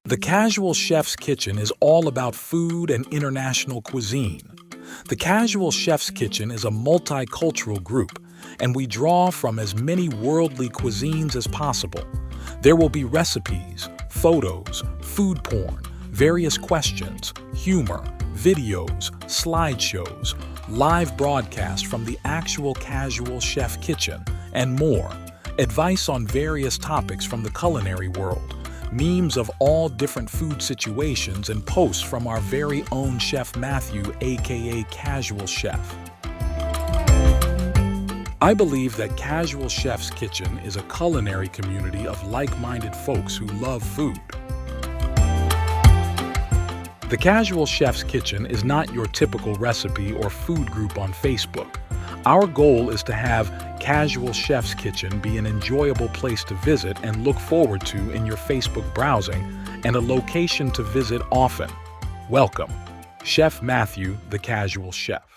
The Casual Chef's Kitchen is all about food and international cuisine. The Casual Chef's Kitchen is a multicultural group, and we draw from as many worldly cuisines as possible. There will be recipes, photos, food porn, various questions, humor, videos, slideshows, live broadcasts from the actual Casual Chef Kitchen, and more. Advice on various topics from the culinary world, memes of all different food situations, and posts from our very own Chef Matthew, aka Casual Chef. I believe that Casual Chef's Kitchen is a culinary community of like-minded folks who love food. The Casual Chef's Kitchen is not your typical recipe or food group on Facebook. Our goal is to have Casual Chef's Kitchen be an enjoyable place to visit and look forward to in your Facebook browsing, and a location to visit often. Welcome, Chef Matthew, the Casual Chef.